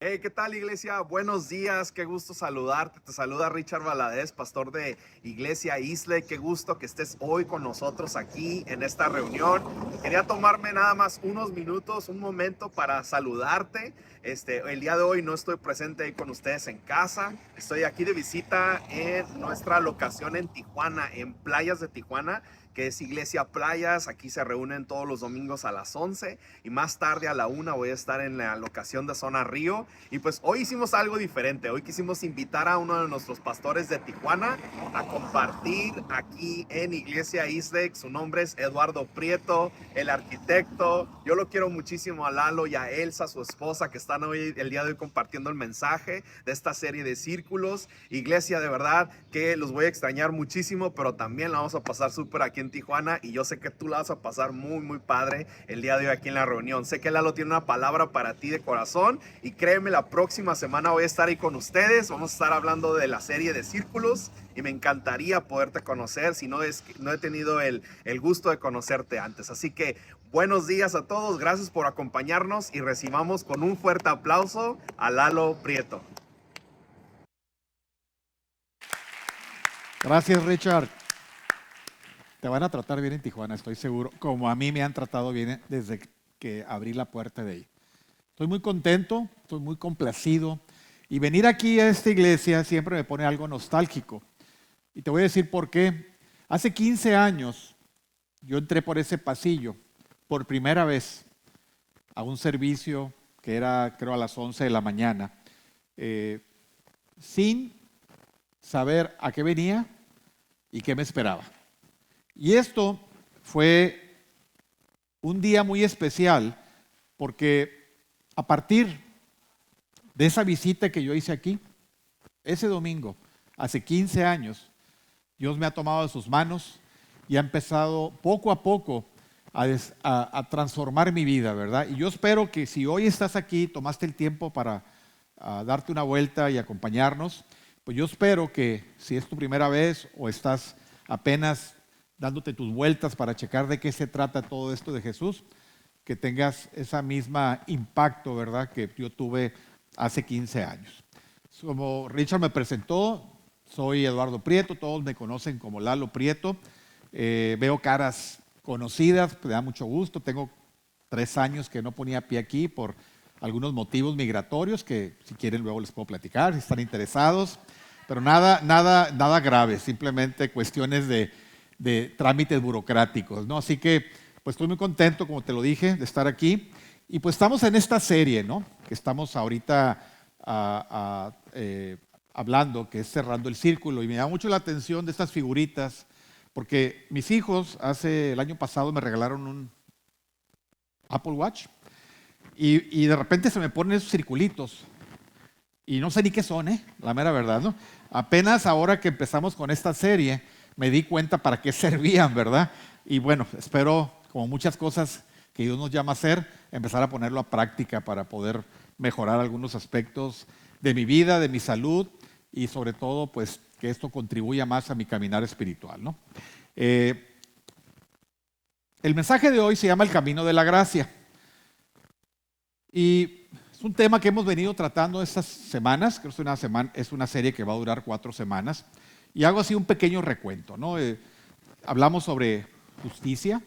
Hey, ¿qué tal, iglesia? Buenos días, qué gusto saludarte. Te saluda Richard Valadez, pastor de Iglesia Isle. Qué gusto que estés hoy con nosotros aquí en esta reunión. Quería tomarme nada más unos minutos, un momento para saludarte. El día de hoy no estoy presente ahí con ustedes en casa. Estoy aquí de visita en nuestra locación en Tijuana, en Playas de Tijuana, que es Iglesia Playas. Aquí se reúnen todos los domingos a las 11 y más tarde a la 1 voy a estar en la locación de Zona Río. Y pues hoy hicimos algo diferente. Hoy quisimos invitar a uno de nuestros pastores de Tijuana a compartir aquí en Iglesia Islex. Su nombre es Eduardo Prieto, el arquitecto. Yo lo quiero muchísimo a Lalo y a Elsa, su esposa, que están hoy, el día de hoy, compartiendo el mensaje de esta serie de círculos. Iglesia, de verdad que los voy a extrañar muchísimo, pero también la vamos a pasar súper aquí en Tijuana y yo sé que tú la vas a pasar muy, muy padre el día de hoy aquí en la reunión. Sé que Lalo tiene una palabra para ti de corazón y créeme, la próxima semana voy a estar ahí con ustedes. Vamos a estar hablando de la serie de círculos y me encantaría poderte conocer si no he tenido el gusto de conocerte antes. Así que buenos días a todos, gracias por acompañarnos y recibamos con un fuerte aplauso a Lalo Prieto. Gracias, Richard. Te van a tratar bien en Tijuana, estoy seguro, como a mí me han tratado bien desde que abrí la puerta de ahí. Estoy muy contento, estoy muy complacido y venir aquí a esta iglesia siempre me pone algo nostálgico. Y te voy a decir por qué. Hace 15 años yo entré por ese pasillo por primera vez a un servicio que era, creo, a las 11 de la mañana, sin saber a qué venía y qué me esperaba. Y esto fue un día muy especial porque a partir de esa visita que yo hice aquí, ese domingo, hace 15 años, Dios me ha tomado de sus manos y ha empezado poco a poco a transformar mi vida, ¿verdad? Y yo espero que si hoy estás aquí, tomaste el tiempo para darte una vuelta y acompañarnos, pues yo espero que si es tu primera vez o estás apenas dándote tus vueltas para checar de qué se trata todo esto de Jesús, que tengas esa misma impacto, ¿verdad?, que yo tuve hace 15 años. Como Richard me presentó, soy Eduardo Prieto, todos me conocen como Lalo Prieto. Veo caras conocidas, me da mucho gusto. Tengo 3 años que no ponía pie aquí por algunos motivos migratorios que si quieren luego les puedo platicar, si están interesados. Pero nada grave, simplemente cuestiones de trámites burocráticos, ¿no? Así que pues estoy muy contento, como te lo dije, de estar aquí. Y pues estamos en esta serie, ¿no?, que estamos ahorita hablando, que es Cerrando el Círculo. Y me da mucho la atención de estas figuritas, porque mis hijos el año pasado me regalaron un Apple Watch y de repente se me ponen esos circulitos. Y no sé ni qué son, la mera verdad, ¿no? Apenas ahora que empezamos con esta serie, me di cuenta para qué servían, ¿verdad? Y bueno, espero, como muchas cosas que Dios nos llama a hacer, empezar a ponerlo a práctica para poder mejorar algunos aspectos de mi vida, de mi salud y sobre todo, pues, que esto contribuya más a mi caminar espiritual, ¿no? El mensaje de hoy se llama El Camino de la Gracia. Y es un tema que hemos venido tratando estas semanas, creo que es una serie que va a durar 4 semanas, y hago así un pequeño recuento, ¿no? Hablamos sobre justicia,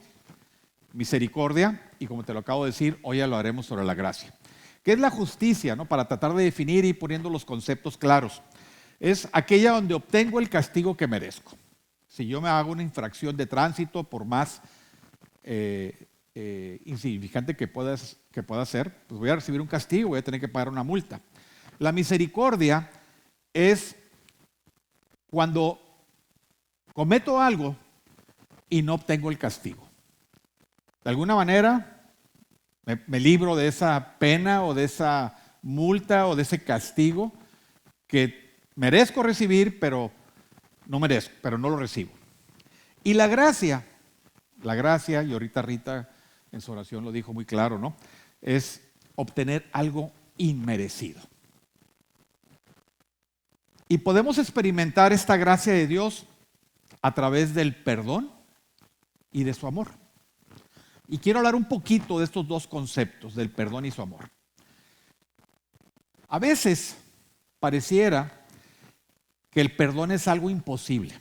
misericordia, y como te lo acabo de decir, hoy ya lo haremos sobre la gracia. ¿Qué es la justicia, no? Para tratar de definir y poniendo los conceptos claros. Es aquella donde obtengo el castigo que merezco. Si yo me hago una infracción de tránsito, por más insignificante que pueda ser, pues voy a recibir un castigo, voy a tener que pagar una multa. La misericordia es cuando cometo algo y no obtengo el castigo. De alguna manera me libro de esa pena o de esa multa o de ese castigo que merezco recibir, pero no lo recibo. Y la gracia, y ahorita Rita en su oración lo dijo muy claro, ¿no?, es obtener algo inmerecido. Y podemos experimentar esta gracia de Dios a través del perdón y de su amor. Y quiero hablar un poquito de estos dos conceptos, del perdón y su amor. A veces pareciera que el perdón es algo imposible.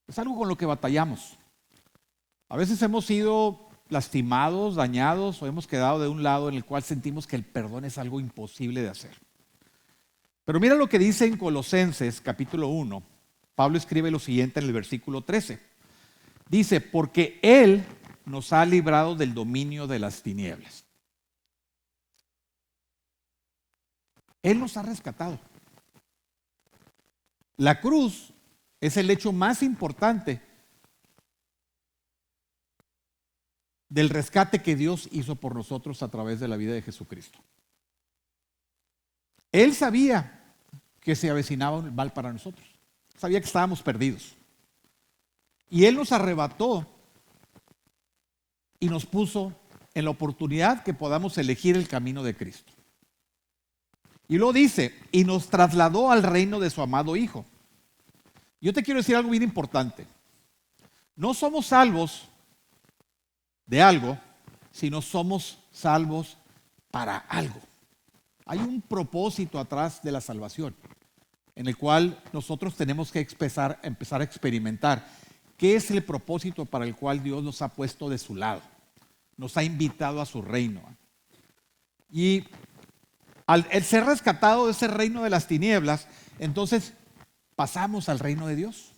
Es algo con lo que batallamos. A veces hemos sido lastimados, dañados o hemos quedado de un lado en el cual sentimos que el perdón es algo imposible de hacer. Pero mira lo que dice en Colosenses capítulo 1. Pablo escribe lo siguiente en el versículo 13. Dice, porque Él nos ha librado del dominio de las tinieblas. Él nos ha rescatado. La cruz es el hecho más importante del rescate que Dios hizo por nosotros a través de la vida de Jesucristo. Él sabía que se avecinaba un mal para nosotros. Sabía que estábamos perdidos. Y Él nos arrebató y nos puso en la oportunidad que podamos elegir el camino de Cristo. Y luego dice, y nos trasladó al reino de su amado Hijo. Yo te quiero decir algo bien importante. No somos salvos de algo, sino somos salvos para algo. Hay un propósito atrás de la salvación, en el cual nosotros tenemos que empezar a experimentar qué es el propósito para el cual Dios nos ha puesto de su lado, nos ha invitado a su reino. Y al ser rescatado de ese reino de las tinieblas, entonces pasamos al reino de Dios.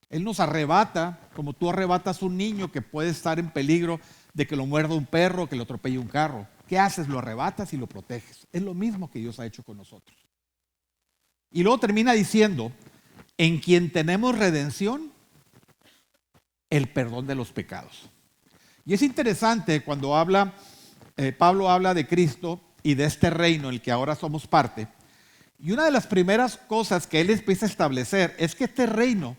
Él nos arrebata, como tú arrebatas un niño que puede estar en peligro de que lo muerda un perro, que lo atropelle un carro. ¿Qué haces? Lo arrebatas y lo proteges. Es lo mismo que Dios ha hecho con nosotros. Y luego termina diciendo, en quien tenemos redención, el perdón de los pecados. Y es interesante cuando Pablo habla de Cristo y de este reino en el que ahora somos parte. Y una de las primeras cosas que él empieza a establecer es que este reino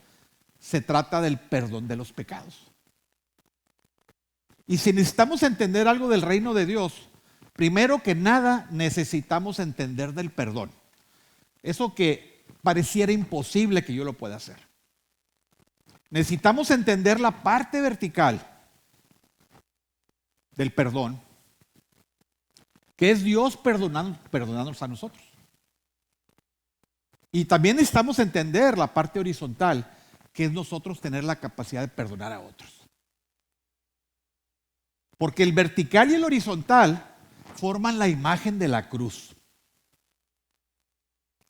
se trata del perdón de los pecados. Y si necesitamos entender algo del reino de Dios, primero que nada necesitamos entender del perdón. Eso que pareciera imposible que yo lo pueda hacer. Necesitamos entender la parte vertical del perdón, que es Dios perdonándonos a nosotros. Y también necesitamos entender la parte horizontal, que es nosotros tener la capacidad de perdonar a otros. Porque el vertical y el horizontal forman la imagen de la cruz,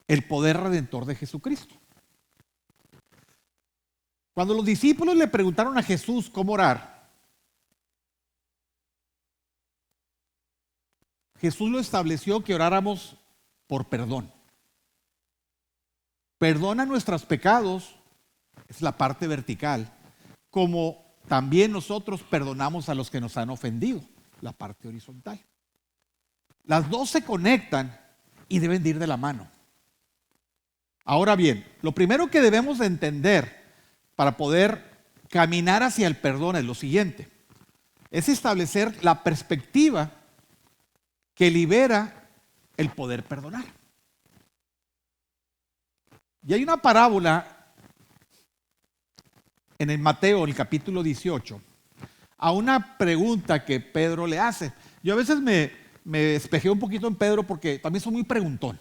el poder redentor de Jesucristo. Cuando los discípulos le preguntaron a Jesús cómo orar, Jesús lo estableció que oráramos por perdón. Perdona nuestros pecados, es la parte vertical, como también nosotros perdonamos a los que nos han ofendido, la parte horizontal. Las dos se conectan y deben de ir de la mano. Ahora bien, lo primero que debemos de entender para poder caminar hacia el perdón es lo siguiente. Es establecer la perspectiva que libera el poder perdonar. Y hay una parábola en el Mateo, en el capítulo 18, a una pregunta que Pedro le hace. Yo a veces me despejé un poquito en Pedro porque también soy muy preguntón.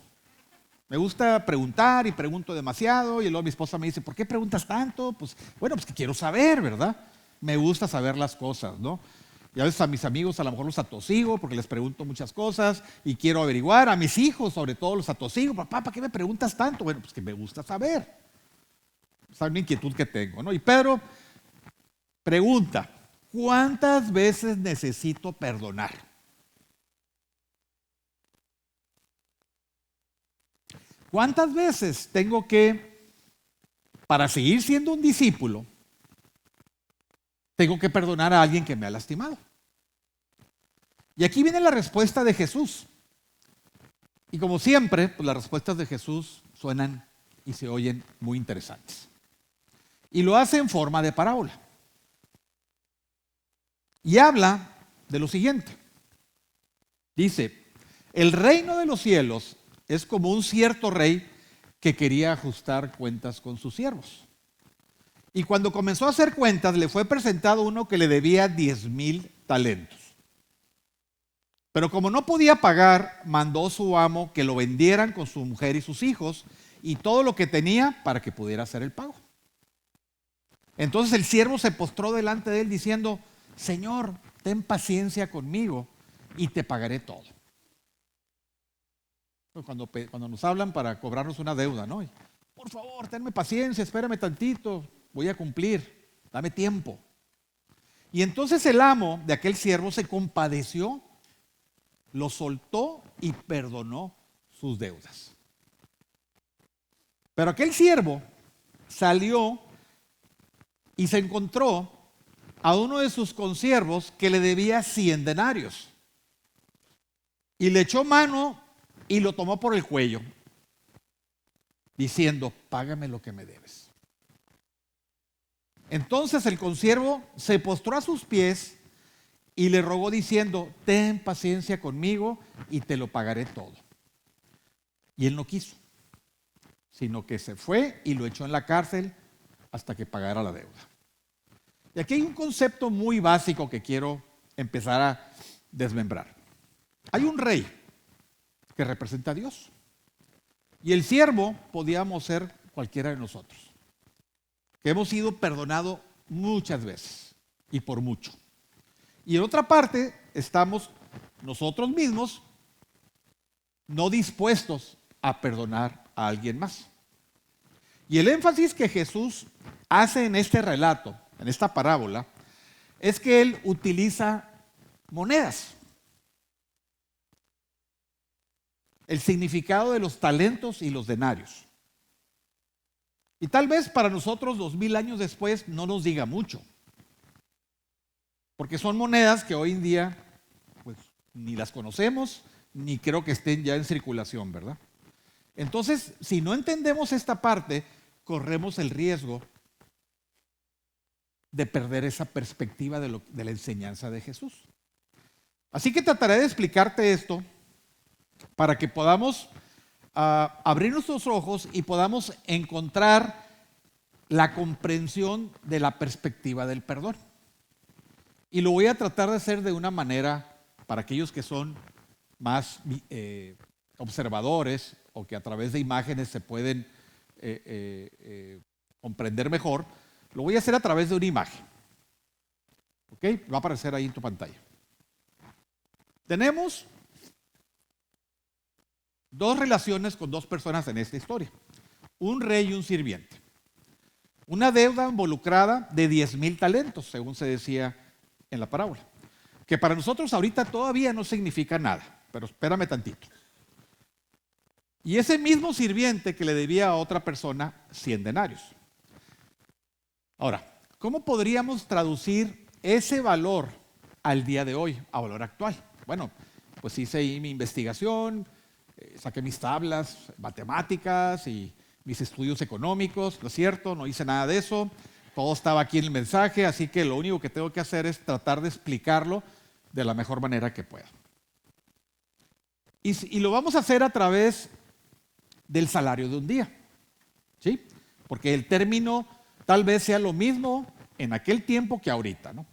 Me gusta preguntar y pregunto demasiado y luego mi esposa me dice, ¿por qué preguntas tanto? Pues bueno, pues que quiero saber, ¿verdad? Me gusta saber las cosas, ¿no? Y a veces a mis amigos a lo mejor los atosigo porque les pregunto muchas cosas y quiero averiguar. A mis hijos sobre todo los atosigo. Papá, ¿para qué me preguntas tanto? Bueno, pues que me gusta saber. Esa es una inquietud que tengo, ¿no? Y Pedro pregunta, ¿cuántas veces necesito perdonar? ¿Cuántas veces tengo que, para seguir siendo un discípulo, tengo que perdonar a alguien que me ha lastimado? Y aquí viene la respuesta de Jesús. Y como siempre, pues las respuestas de Jesús suenan y se oyen muy interesantes. Y lo hace en forma de parábola. Y habla de lo siguiente. Dice, el reino de los cielos es como un cierto rey que quería ajustar cuentas con sus siervos. Y cuando comenzó a hacer cuentas, le fue presentado uno que le debía 10,000 talentos. Pero como no podía pagar, mandó a su amo que lo vendieran con su mujer y sus hijos y todo lo que tenía para que pudiera hacer el pago. Entonces el siervo se postró delante de él diciendo: Señor, ten paciencia conmigo y te pagaré todo. Cuando nos hablan para cobrarnos una deuda, ¿no? Por favor, tenme paciencia, espérame tantito, voy a cumplir, dame tiempo. Y entonces el amo de aquel siervo se compadeció, lo soltó y perdonó sus deudas. Pero aquel siervo salió y se encontró a uno de sus consiervos que le debía 100 denarios. Y le echó mano y lo tomó por el cuello, diciendo: págame lo que me debes. Entonces el consiervo se postró a sus pies y le rogó diciendo: ten paciencia conmigo y te lo pagaré todo. Y él no quiso, sino que se fue y lo echó en la cárcel hasta que pagara la deuda. Y aquí hay un concepto muy básico que quiero empezar a desmembrar. Hay un rey que representa a Dios. Y el siervo podíamos ser cualquiera de nosotros, que hemos sido perdonados muchas veces y por mucho. Y en otra parte estamos nosotros mismos no dispuestos a perdonar a alguien más. Y el énfasis que Jesús hace en este relato, en esta parábola, es que él utiliza monedas. El significado de los talentos y los denarios. Y tal vez para nosotros 2000 años después no nos diga mucho, porque son monedas que hoy en día pues ni las conocemos, ni creo que estén ya en circulación, ¿verdad? Entonces, si no entendemos esta parte, corremos el riesgo de perder esa perspectiva de la enseñanza de Jesús. Así que trataré de explicarte esto para que podamos abrir nuestros ojos y podamos encontrar la comprensión de la perspectiva del perdón. Y lo voy a tratar de hacer de una manera para aquellos que son más observadores o que a través de imágenes se pueden comprender mejor. Lo voy a hacer a través de una imagen. ¿Ok? Va a aparecer ahí en tu pantalla. Tenemos dos relaciones con dos personas en esta historia: un rey y un sirviente. Una deuda involucrada de 10,000 talentos, según se decía en la parábola, que para nosotros ahorita todavía no significa nada, pero espérame tantito. Y ese mismo sirviente que le debía a otra persona 100 denarios. Ahora, ¿cómo podríamos traducir ese valor al día de hoy, a valor actual? Bueno, pues hice ahí mi investigación, saqué mis tablas matemáticas y mis estudios económicos, ¿no es cierto? No hice nada de eso, todo estaba aquí en el mensaje, así que lo único que tengo que hacer es tratar de explicarlo de la mejor manera que pueda. Y lo vamos a hacer a través del salario de un día, ¿sí? Porque el término tal vez sea lo mismo en aquel tiempo que ahorita, ¿no?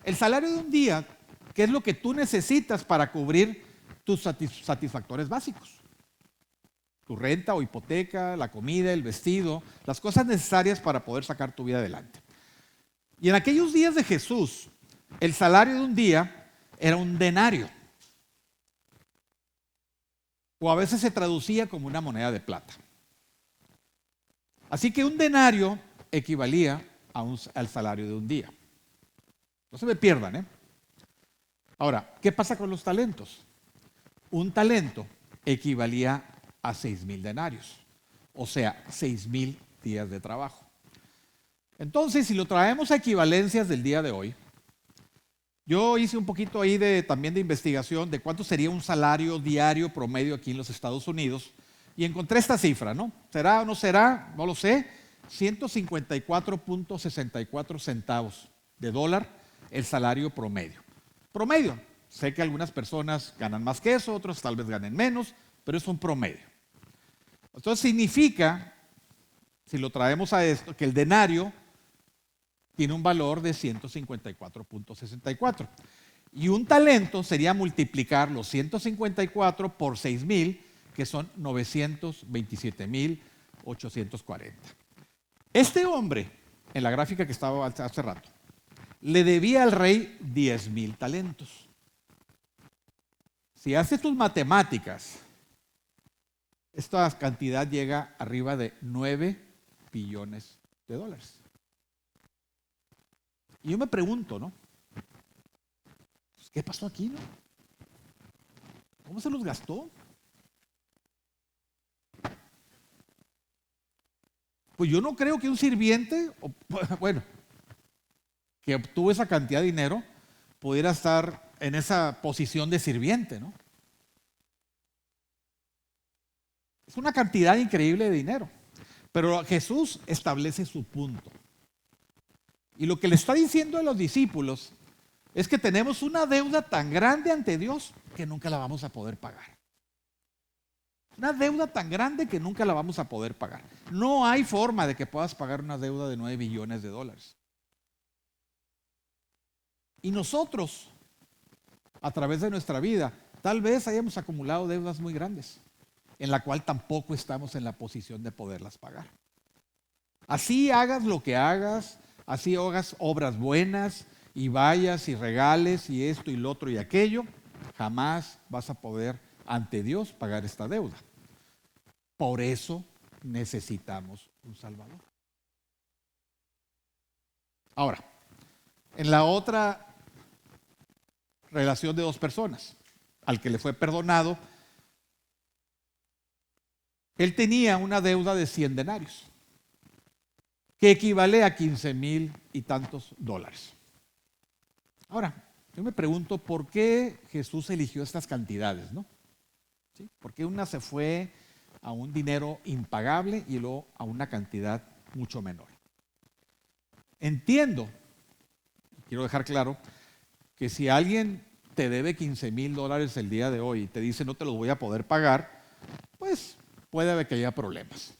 El salario de un día, ¿qué es lo que tú necesitas para cubrir tus satisfactores básicos? Tu renta o hipoteca, la comida, el vestido, las cosas necesarias para poder sacar tu vida adelante. Y en aquellos días de Jesús, el salario de un día era un denario, o a veces se traducía como una moneda de plata. Así que un denario equivalía al salario de un día. No se me pierdan, ¿eh? Ahora, ¿qué pasa con los talentos? Un talento equivalía a 6,000 denarios, o sea, 6,000 días de trabajo. Entonces, si lo traemos a equivalencias del día de hoy, yo hice un poquito ahí también de investigación de cuánto sería un salario diario promedio aquí en los Estados Unidos y encontré esta cifra, ¿no? ¿Será o no será? No lo sé. 154.64 centavos de dólar el salario promedio. Promedio. Sé que algunas personas ganan más que eso, otros tal vez ganen menos, pero es un promedio. Entonces significa, si lo traemos a esto, que el denario tiene un valor de 154.64. Y un talento sería multiplicar los 154 por 6,000, que son 927,840. Este hombre, en la gráfica que estaba hace rato, le debía al rey 10,000 talentos. Si haces tus matemáticas, esta cantidad llega arriba de 9 billones de dólares. Y yo me pregunto, ¿no? ¿Qué pasó aquí, no? ¿Cómo se los gastó? Pues yo no creo que un sirviente, bueno, que obtuvo esa cantidad de dinero, pudiera estar en esa posición de sirviente, ¿no? Es una cantidad increíble de dinero. Pero Jesús establece su punto. Y lo que le está diciendo a los discípulos es que tenemos una deuda tan grande ante Dios que nunca la vamos a poder pagar. Una deuda tan grande que nunca la vamos a poder pagar. No hay forma de que puedas pagar una deuda de 9 billones de dólares. Y nosotros, a través de nuestra vida, tal vez hayamos acumulado deudas muy grandes, en la cual tampoco estamos en la posición de poderlas pagar. Así hagas lo que hagas, así hagas obras buenas y vayas y regales y esto y lo otro y aquello, jamás vas a poder ante Dios pagar esta deuda. Por eso necesitamos un Salvador. Ahora, en la otra relación de dos personas, al que le fue perdonado, él tenía una deuda de 100 denarios, que equivale a 15,000 y tantos dólares. Ahora, yo me pregunto por qué Jesús eligió estas cantidades, ¿no? ¿Sí? ¿Por qué una se fue a un dinero impagable y luego a una cantidad mucho menor? Entiendo, quiero dejar claro, que si alguien te debe 15,000 dólares el día de hoy y te dice no te los voy a poder pagar, pues puede haber que haya problemas.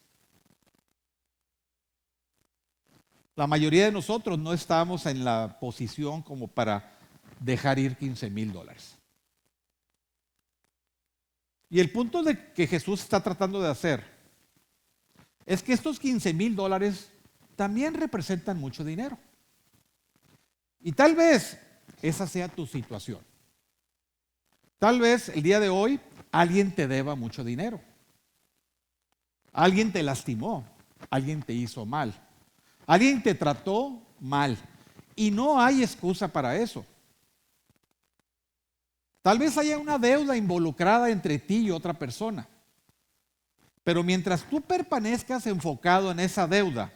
La mayoría de nosotros no estamos en la posición como para dejar ir 15,000 dólares. Y el punto de que Jesús está tratando de hacer es que estos 15,000 dólares también representan mucho dinero. Y tal vez esa sea tu situación. Tal vez el día de hoy alguien te deba mucho dinero. Alguien te lastimó, alguien te hizo mal. Alguien te trató mal y no hay excusa para eso. Tal vez haya una deuda involucrada entre ti y otra persona. Pero mientras tú permanezcas enfocado en esa deuda,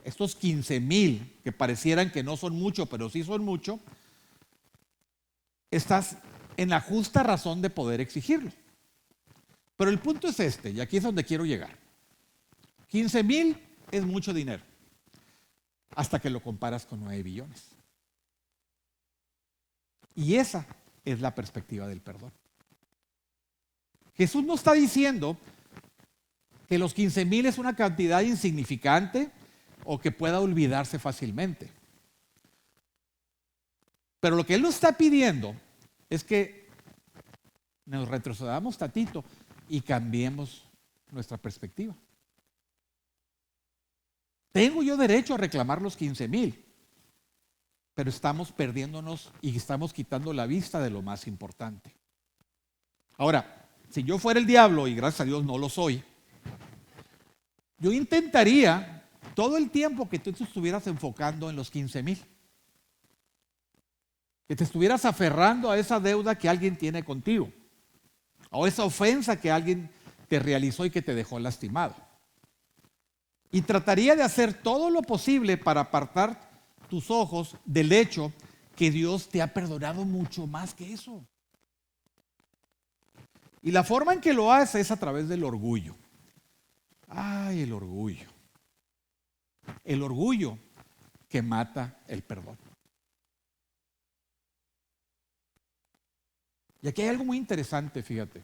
estos 15,000 que parecieran que no son mucho, pero sí son mucho, estás en la justa razón de poder exigirlo. Pero el punto es este, y aquí es donde quiero llegar. 15,000 es mucho dinero, hasta que lo comparas con 9 billones. Y esa es la perspectiva del perdón. Jesús no está diciendo que los 15,000 es una cantidad insignificante o que pueda olvidarse fácilmente. Pero lo que Él nos está pidiendo es que nos retrocedamos tantito y cambiemos nuestra perspectiva. Tengo yo derecho a reclamar los 15,000, pero estamos perdiéndonos y estamos quitando la vista de lo más importante. Ahora, si yo fuera el diablo, y gracias a Dios no lo soy, yo intentaría todo el tiempo que tú te estuvieras enfocando en los 15,000, que te estuvieras aferrando a esa deuda que alguien tiene contigo, o esa ofensa que alguien te realizó y que te dejó lastimado. Y trataría de hacer todo lo posible para apartar tus ojos del hecho que Dios te ha perdonado mucho más que eso. Y la forma en que lo hace es a través del orgullo. Ay, el orgullo. El orgullo que mata el perdón. Y aquí hay algo muy interesante, fíjate.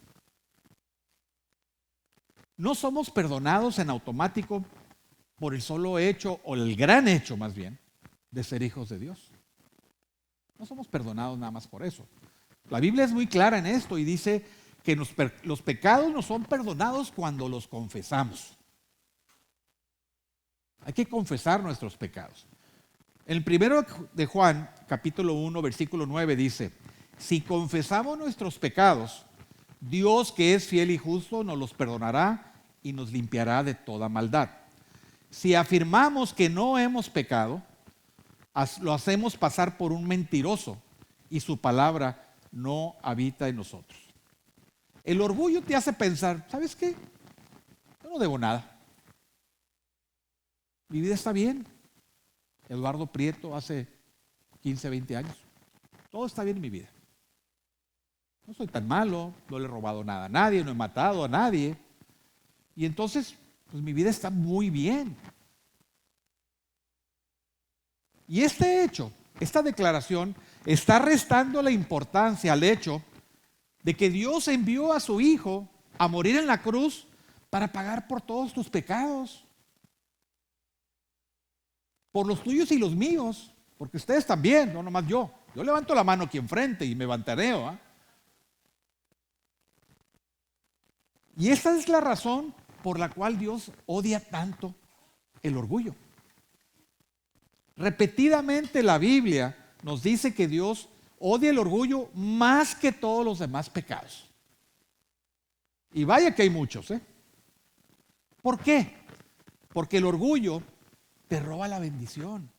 No somos perdonados en automático por el solo hecho, o el gran hecho más bien, de ser hijos de Dios. No somos perdonados nada más por eso. La Biblia es muy clara en esto y dice que los pecados nos son perdonados cuando los confesamos. Hay que confesar nuestros pecados. En el primero de Juan, capítulo 1, versículo 9 dice, si confesamos nuestros pecados, Dios que es fiel y justo nos los perdonará y nos limpiará de toda maldad. Si afirmamos que no hemos pecado, lo hacemos pasar por un mentiroso y su palabra no habita en nosotros. El orgullo te hace pensar, ¿sabes qué? Yo no debo nada. Mi vida está bien. Eduardo Prieto hace 15, 20 años. Todo está bien en mi vida. No soy tan malo, no le he robado nada a nadie, no he matado a nadie. Y entonces, pues mi vida está muy bien. Y este hecho, esta declaración, está restando la importancia al hecho de que Dios envió a su Hijo a morir en la cruz para pagar por todos tus pecados. Por los tuyos y los míos, porque ustedes también, no nomás yo. Yo levanto la mano aquí enfrente y me vantareo. ¿Eh? Y esta es la razón por la cual Dios odia tanto el orgullo. Repetidamente la Biblia nos dice que Dios odia el orgullo más que todos los demás pecados. Y vaya que hay muchos, ¿eh? ¿Por qué? Porque el orgullo te roba la bendición.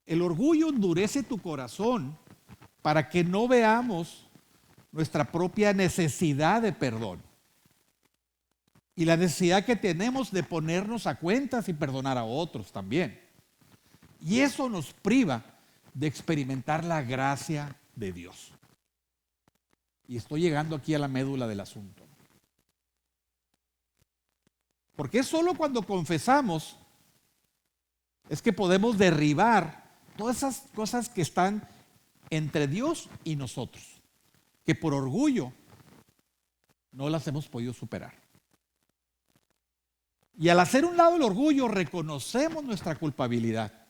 El orgullo endurece tu corazón para que no veamos nuestra propia necesidad de perdón y la necesidad que tenemos de ponernos a cuentas y perdonar a otros también. Y eso nos priva de experimentar la gracia de Dios. Y estoy llegando aquí a la médula del asunto. Porque es solo cuando confesamos es que podemos derribar todas esas cosas que están entre Dios y nosotros, que por orgullo no las hemos podido superar. Y al hacer un lado el orgullo, reconocemos nuestra culpabilidad.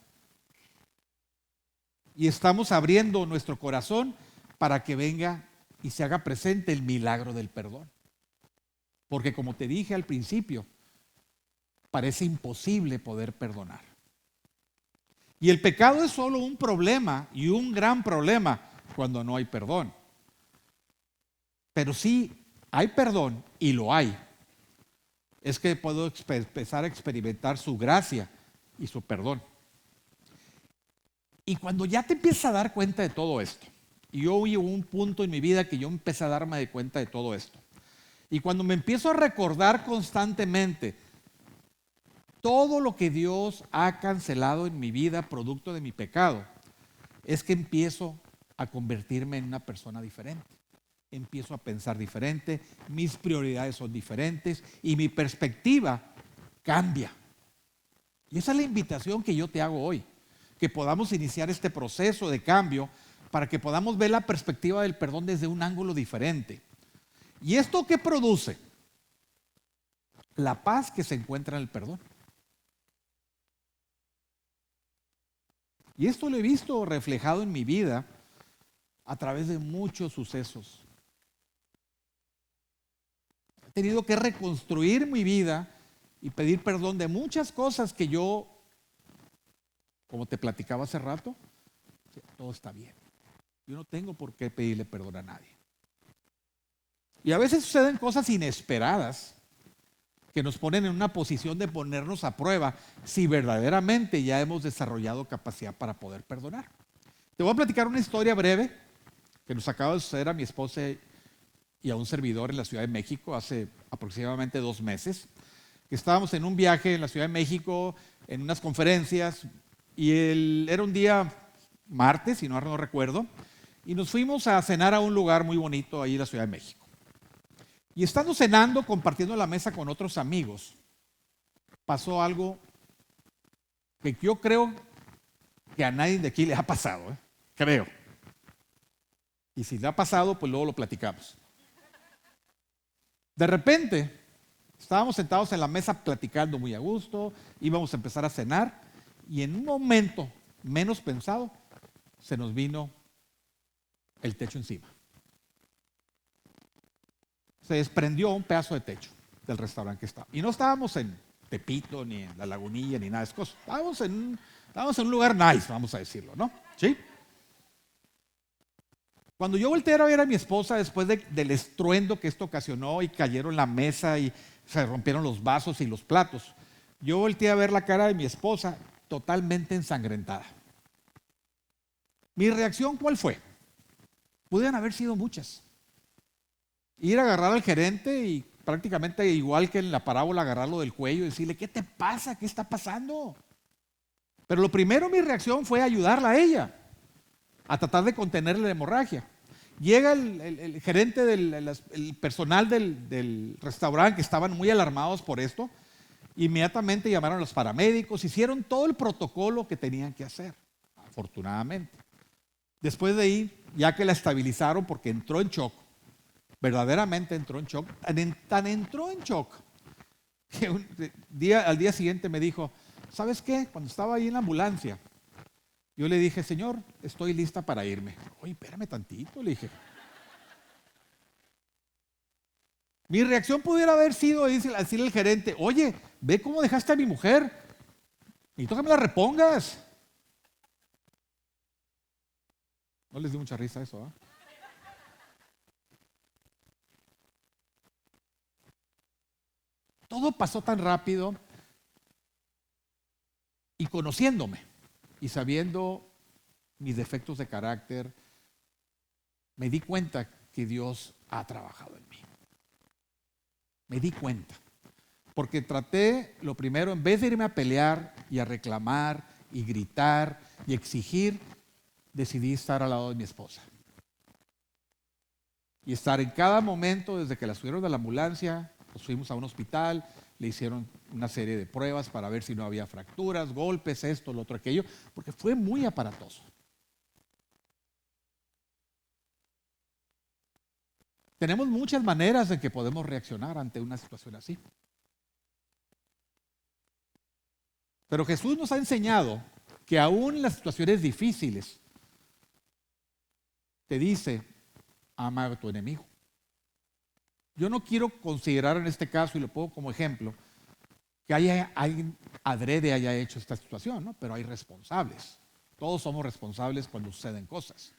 Y estamos abriendo nuestro corazón para que venga y se haga presente el milagro del perdón. Porque como te dije al principio, parece imposible poder perdonar. Y el pecado es solo un problema y un gran problema cuando no hay perdón. Pero si hay perdón, y lo hay, es que puedo empezar a experimentar su gracia y su perdón. Y cuando ya te empiezas a dar cuenta de todo esto, y yo hubo un punto en mi vida que yo empecé a darme cuenta de todo esto, y cuando me empiezo a recordar constantemente todo lo que Dios ha cancelado en mi vida producto de mi pecado, es que empiezo a convertirme en una persona diferente. Empiezo a pensar diferente, mis prioridades son diferentes y mi perspectiva cambia. Y esa es la invitación que yo te hago hoy, que podamos iniciar este proceso de cambio para que podamos ver la perspectiva del perdón desde un ángulo diferente. ¿Y esto qué produce? La paz que se encuentra en el perdón. Y esto lo he visto reflejado en mi vida a través de muchos sucesos. He tenido que reconstruir mi vida y pedir perdón de muchas cosas que yo, como te platicaba hace rato, todo está bien. Yo no tengo por qué pedirle perdón a nadie. Y a veces suceden cosas inesperadas que nos ponen en una posición de ponernos a prueba si verdaderamente ya hemos desarrollado capacidad para poder perdonar. Te voy a platicar una historia breve que nos acaba de suceder a mi esposa y a un servidor en la Ciudad de México hace aproximadamente 2 meses. Estábamos en un viaje en la Ciudad de México, en unas conferencias, y era un día martes, si no recuerdo, y nos fuimos a cenar a un lugar muy bonito ahí en la Ciudad de México. Y estando cenando, compartiendo la mesa con otros amigos, pasó algo que yo creo que a nadie de aquí le ha pasado, ¿eh? Creo. Y si le ha pasado, pues luego lo platicamos. De repente, estábamos sentados en la mesa platicando muy a gusto, íbamos a empezar a cenar, y en un momento menos pensado, se nos vino el techo encima. Se desprendió un pedazo de techo del restaurante que estaba. Y no estábamos en Tepito, ni en La Lagunilla, ni nada de esas cosas. Estábamos en un lugar nice, vamos a decirlo, ¿no? ¿Sí? Cuando yo volteé a ver a mi esposa después del estruendo que esto ocasionó y cayeron la mesa y se rompieron los vasos y los platos, yo volteé a ver la cara de mi esposa totalmente ensangrentada. Mi reacción, ¿cuál fue? Pudieran haber sido muchas. Ir a agarrar al gerente y prácticamente igual que en la parábola agarrarlo del cuello y decirle, ¿qué te pasa? ¿Qué está pasando? Pero lo primero, mi reacción fue ayudarla a ella, a tratar de contenerle la hemorragia. Llega el gerente, el personal del restaurante, que estaban muy alarmados por esto. Inmediatamente llamaron a los paramédicos, hicieron todo el protocolo que tenían que hacer, afortunadamente. Después de ahí, ya que la estabilizaron porque entró en shock, verdaderamente entró en shock, tan entró en shock que al día siguiente me dijo, ¿sabes qué? Cuando estaba ahí en la ambulancia, yo le dije, Señor, estoy lista para irme. Oye, espérame tantito, le dije. Mi reacción pudiera haber sido decirle al gerente, oye, ve cómo dejaste a mi mujer, necesito que me la repongas. No les dio mucha risa eso, ¿eh? Todo pasó tan rápido y conociéndome y sabiendo mis defectos de carácter, me di cuenta que Dios ha trabajado en mí. Me di cuenta. Porque traté, lo primero, en vez de irme a pelear y a reclamar y gritar y exigir, decidí estar al lado de mi esposa. Y estar en cada momento, desde que la subieron de la ambulancia, nos fuimos a un hospital, le hicieron una serie de pruebas para ver si no había fracturas, golpes, esto, lo otro, aquello, porque fue muy aparatoso. Tenemos muchas maneras en que podemos reaccionar ante una situación así. Pero Jesús nos ha enseñado que aún en las situaciones difíciles, te dice, ama a tu enemigo. Yo no quiero considerar en este caso, y lo pongo como ejemplo, que alguien adrede haya hecho esta situación, ¿no? Pero hay responsables. Todos somos responsables cuando suceden cosas.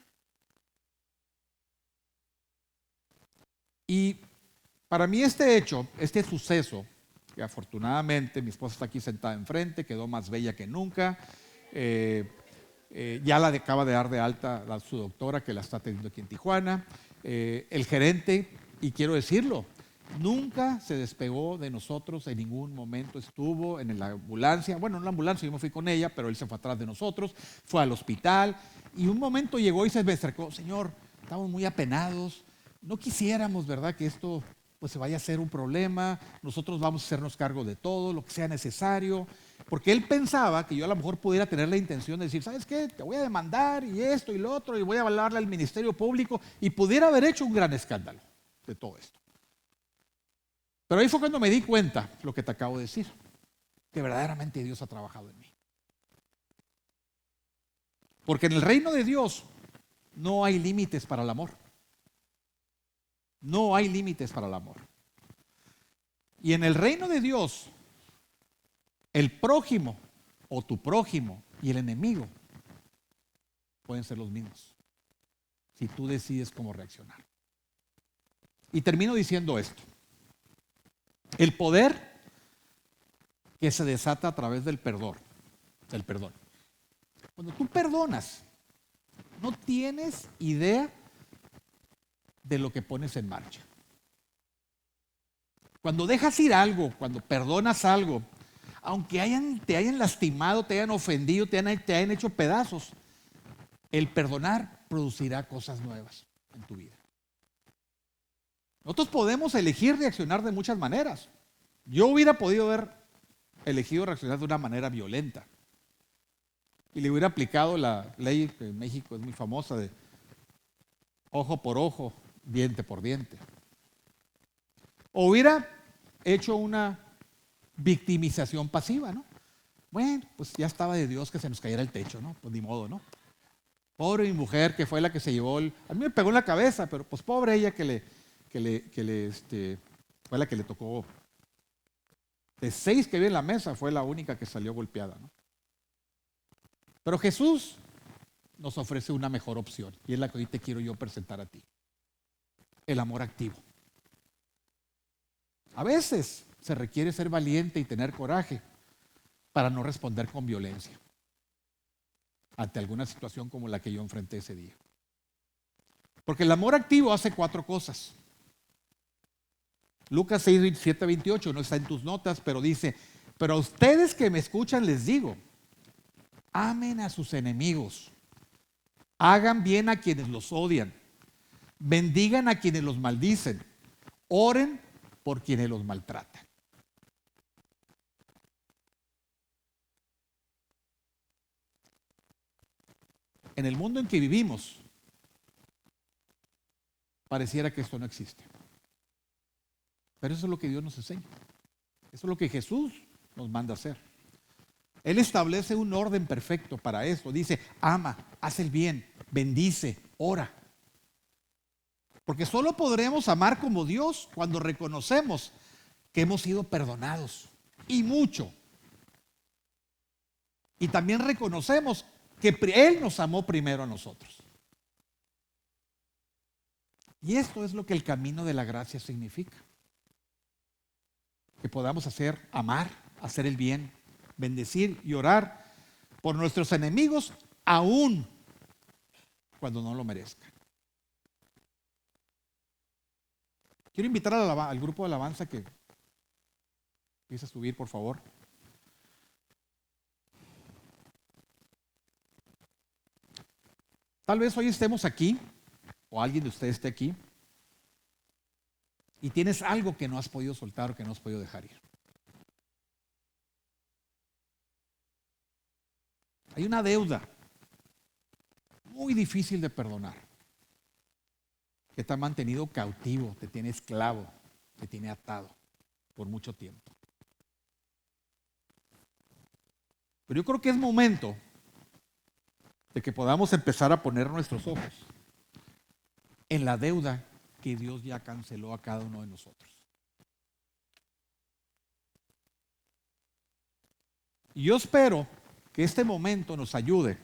Y para mí este hecho, este suceso, que afortunadamente mi esposa está aquí sentada enfrente, quedó más bella que nunca, ya la acaba de dar de alta su doctora que la está atendiendo aquí en Tijuana, el gerente, y quiero decirlo, nunca se despegó de nosotros en ningún momento, estuvo en la ambulancia, bueno, en la ambulancia yo me fui con ella, pero él se fue atrás de nosotros, fue al hospital, y un momento llegó y se me acercó, Señor, estamos muy apenados, no quisiéramos, ¿verdad?, que esto pues se vaya a hacer un problema, nosotros vamos a hacernos cargo de todo, lo que sea necesario, porque él pensaba que yo a lo mejor pudiera tener la intención de decir, ¿sabes qué? Te voy a demandar y esto y lo otro, y voy a hablarle al Ministerio Público, y pudiera haber hecho un gran escándalo de todo esto. Pero ahí fue cuando me di cuenta, lo que te acabo de decir, que verdaderamente Dios ha trabajado en mí. Porque en el reino de Dios no hay límites para el amor. No hay límites para el amor. Y en el reino de Dios, el prójimo o tu prójimo y el enemigo pueden ser los mismos, si tú decides cómo reaccionar. Y termino diciendo esto. El poder que se desata a través del perdón. Cuando tú perdonas, no tienes idea de lo que pones en marcha. Cuando dejas ir algo, cuando perdonas algo, aunque te hayan lastimado, te hayan ofendido, te hayan hecho pedazos, el perdonar producirá cosas nuevas en tu vida. Nosotros podemos elegir reaccionar de muchas maneras. Yo hubiera podido haber elegido reaccionar de una manera violenta y le hubiera aplicado la ley que en México es muy famosa de ojo por ojo, diente por diente. O hubiera hecho una victimización pasiva, ¿no? Bueno, pues ya estaba de Dios que se nos cayera el techo, ¿no? Pues ni modo, ¿no? Pobre mi mujer que fue la que se llevó, a mí me pegó en la cabeza, pero pues pobre ella fue la que le tocó. De 6 que había en la mesa, fue la única que salió golpeada, ¿no? Pero Jesús nos ofrece una mejor opción, y es la que hoy te quiero yo presentar a ti. El amor activo. A veces se requiere ser valiente y tener coraje para no responder con violencia ante alguna situación como la que yo enfrenté ese día. Porque el amor activo hace 4 cosas. Lucas 6, 27, 28, no está en tus notas, pero dice: pero a ustedes que me escuchan les digo, amen a sus enemigos, hagan bien a quienes los odian, bendigan a quienes los maldicen, oren por quienes los maltratan. En el mundo en que vivimos, pareciera que esto no existe. Pero eso es lo que Dios nos enseña. Eso es lo que Jesús nos manda hacer. Él establece un orden perfecto para esto. Dice: ama, haz el bien, bendice, ora. Porque solo podremos amar como Dios cuando reconocemos que hemos sido perdonados, y mucho. Y también reconocemos que Él nos amó primero a nosotros. Y esto es lo que el camino de la gracia significa. Que podamos amar, hacer el bien, bendecir y orar por nuestros enemigos, aún cuando no lo merezcan. Quiero invitar al grupo de alabanza que empiece a subir, por favor. Tal vez hoy estemos aquí, o alguien de ustedes esté aquí, y tienes algo que no has podido soltar o que no has podido dejar ir. Hay una deuda muy difícil de perdonar, que te ha mantenido cautivo, te tiene esclavo, te tiene atado por mucho tiempo. Pero yo creo que es momento de que podamos empezar a poner nuestros ojos en la deuda que Dios ya canceló a cada uno de nosotros. Y yo espero que este momento nos ayude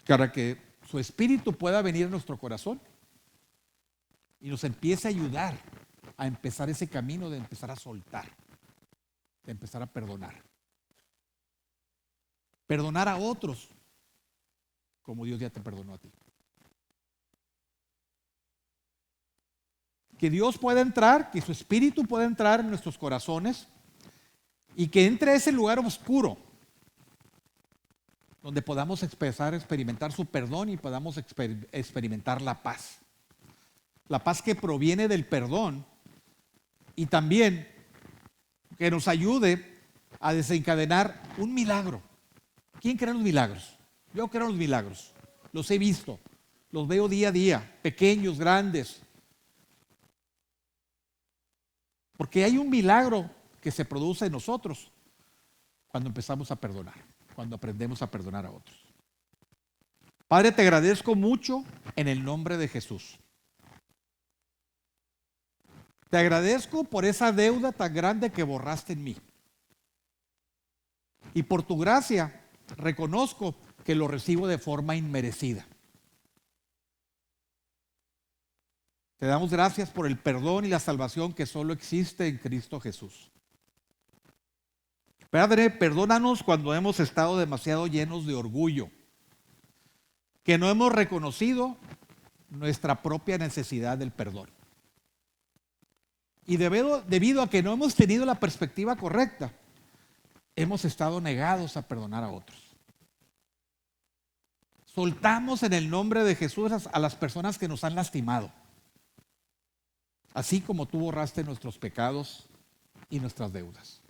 para que su Espíritu pueda venir a nuestro corazón y nos empiece a ayudar a empezar ese camino de empezar a soltar, de empezar a perdonar. Perdonar a otros como Dios ya te perdonó a ti. Que Dios pueda entrar, que su Espíritu pueda entrar en nuestros corazones y que entre a ese lugar oscuro donde podamos experimentar su perdón y podamos experimentar la paz. La paz que proviene del perdón, y también que nos ayude a desencadenar un milagro. ¿Quién cree en los milagros? Yo creo en los milagros. Los he visto, los veo día a día, pequeños, grandes. Porque hay un milagro que se produce en nosotros cuando empezamos a perdonar, cuando aprendemos a perdonar a otros. Padre, te agradezco mucho en el nombre de Jesús. Te agradezco por esa deuda tan grande que borraste en mí. Y por tu gracia reconozco que lo recibo de forma inmerecida. Te damos gracias por el perdón y la salvación que solo existe en Cristo Jesús. Padre, perdónanos cuando hemos estado demasiado llenos de orgullo, que no hemos reconocido nuestra propia necesidad del perdón. Y debido a que no hemos tenido la perspectiva correcta, hemos estado negados a perdonar a otros. Soltamos en el nombre de Jesús a las personas que nos han lastimado, así como tú borraste nuestros pecados y nuestras deudas.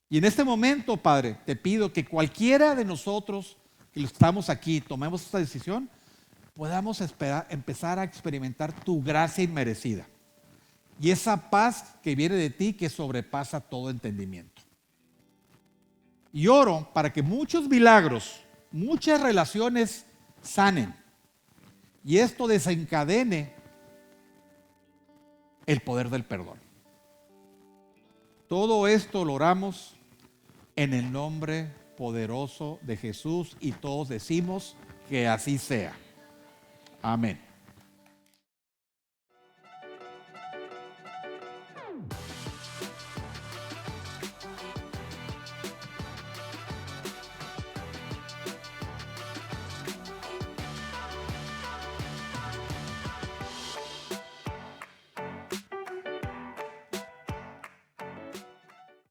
Y en este momento, Padre, te pido que cualquiera de nosotros que estamos aquí, tomemos esta decisión, podamos empezar a experimentar tu gracia inmerecida y esa paz que viene de ti, que sobrepasa todo entendimiento. Y oro para que muchos milagros, muchas relaciones sanen. Y esto desencadene el poder del perdón. Todo esto lo oramos en el nombre poderoso de Jesús y todos decimos que así sea. Amén.